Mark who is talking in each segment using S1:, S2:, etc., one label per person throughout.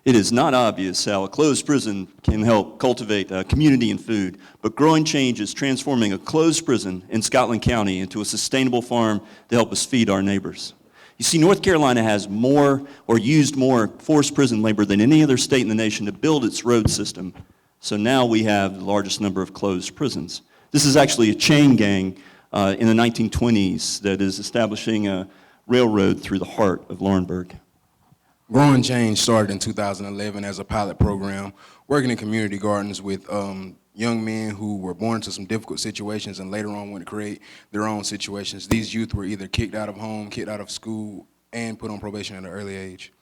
S1: It is not obvious how a closed prison can help cultivate community and food, but Growing Change is transforming a closed prison in Scotland County into a sustainable farm to help us feed our neighbors. You see, North Carolina has more or used more forced prison labor than any other state in the nation to build its road system. So now we have the largest number of closed prisons. This is actually a chain gang in the 1920s that is establishing a railroad through the heart of Laurinburg.
S2: Growing Change started in 2011 as a pilot program, working in community gardens with young men who were born into some difficult situations and later on went to create their own situations. These youth were either kicked out of home, kicked out of school, and put on probation at an early age.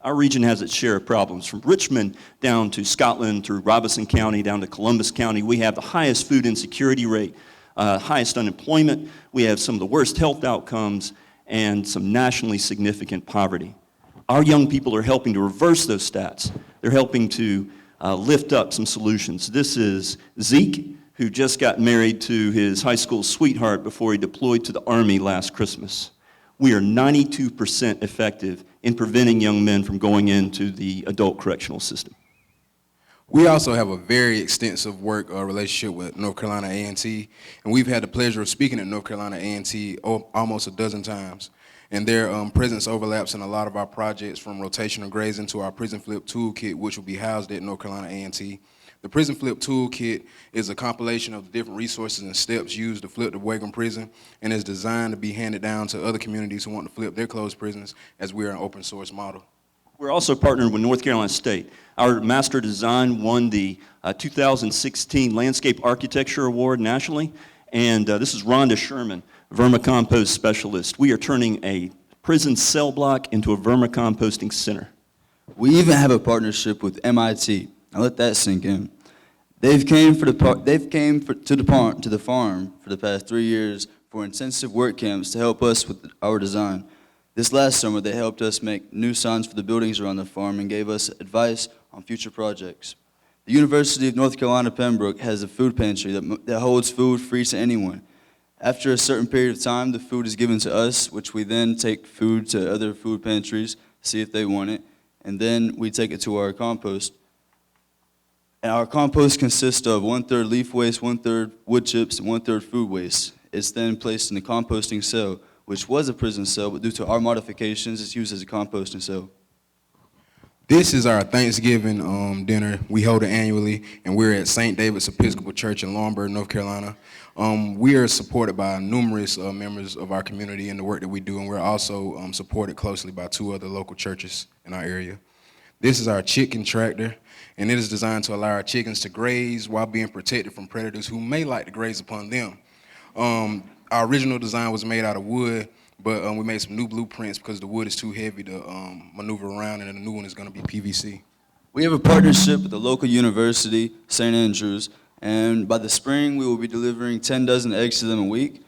S1: Our region has its share of problems. From Richmond down to Scotland, through Robeson County, down to Columbus County, we have the highest food insecurity rate, highest unemployment, we have some of the worst health outcomes, and some nationally significant poverty. Our young people are helping to reverse those stats. They're helping to lift up some solutions. This is Zeke, who just got married to his high school sweetheart before he deployed to the Army last Christmas. We are 92% effective in preventing young men from going into the adult correctional system.
S2: We also have a very extensive work relationship with North Carolina A&T, and we've had the pleasure of speaking at North Carolina A&T almost a dozen times. And their presence overlaps in a lot of our projects, from rotational grazing to our prison flip toolkit, which will be housed at North Carolina A&T. The prison flip toolkit is a compilation of the different resources and steps used to flip the Wagram prison, and is designed to be handed down to other communities who want to flip their closed prisons, as we are an open source model.
S1: We're also partnered with North Carolina State. Our master design won the 2016 Landscape Architecture Award nationally, and this is Rhonda Sherman, vermicompost specialist. We are turning a prison cell block into a vermicomposting center.
S3: We even have a partnership with MIT. Now let that sink in. They've came to the farm for the past 3 years for intensive work camps to help us with our design. This last summer, they helped us make new signs for the buildings around the farm and gave us advice on future projects. The University of North Carolina Pembroke has a food pantry that holds food free to anyone. After a certain period of time, the food is given to us, which we then take food to other food pantries, see if they want it, and then we take it to our compost. And our compost consists of 1/3 leaf waste, 1/3 wood chips, and 1/3 food waste. It's then placed in the composting cell, which was a prison cell, but due to our modifications, it's used as a composting cell.
S2: This is our Thanksgiving dinner. We hold it annually, and we're at St. David's Episcopal Church in Laurinburg, North Carolina. We are supported by numerous members of our community in the work that we do, and we're also supported closely by 2 other local churches in our area. This is our chicken tractor, and it is designed to allow our chickens to graze while being protected from predators who may like to graze upon them. Our original design was made out of wood, but we made some new blueprints because the wood is too heavy to maneuver around, and the new one is going to be PVC.
S3: We have a partnership with the local university, St. Andrews, and by the spring we will be delivering 10 dozen eggs to them a week.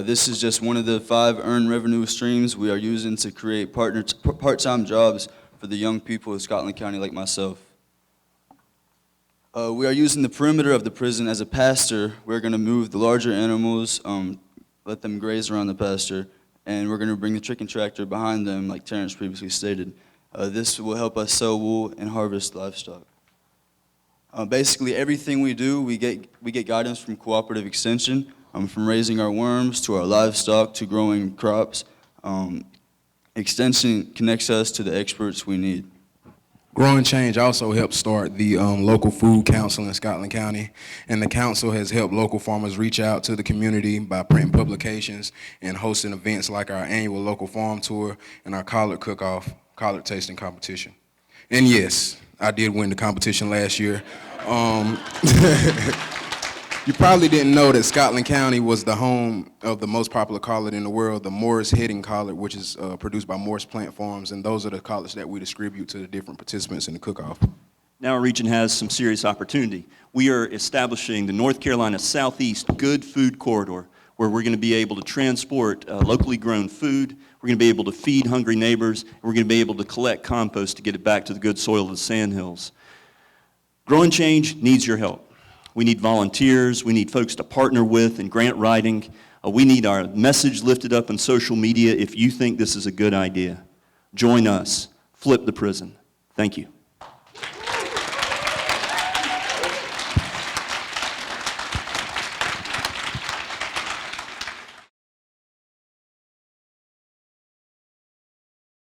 S3: This is just one of the 5 earned revenue streams we are using to create part-time jobs for the young people of Scotland County like myself. We are using the perimeter of the prison as a pasture. We're going to move the larger animals, let them graze around the pasture, and we're going to bring the chicken tractor behind them, like Terrence previously stated. This will help us sell wool and harvest livestock. Basically, everything we do, we get guidance from Cooperative Extension, from raising our worms to our livestock to growing crops. Extension connects us to the experts we need.
S2: Growing Change also helped start the local food council in Scotland County, and the council has helped local farmers reach out to the community by printing publications and hosting events like our annual local farm tour and our collard cook-off, collard tasting competition. And yes, I did win the competition last year. You probably didn't know that Scotland County was the home of the most popular collard in the world, the Morris Heading collard, which is produced by Morris Plant Farms, and those are the collards that we distribute to the different participants in the cook-off.
S1: Now our region has some serious opportunity. We are establishing the North Carolina Southeast Good Food Corridor, where we're going to be able to transport locally grown food, we're going to be able to feed hungry neighbors, and we're going to be able to collect compost to get it back to the good soil of the sandhills. Growing Change needs your help. We need volunteers, we need folks to partner with in grant writing. We need our message lifted up on social media if you think this is a good idea. Join us, flip the prison. Thank you.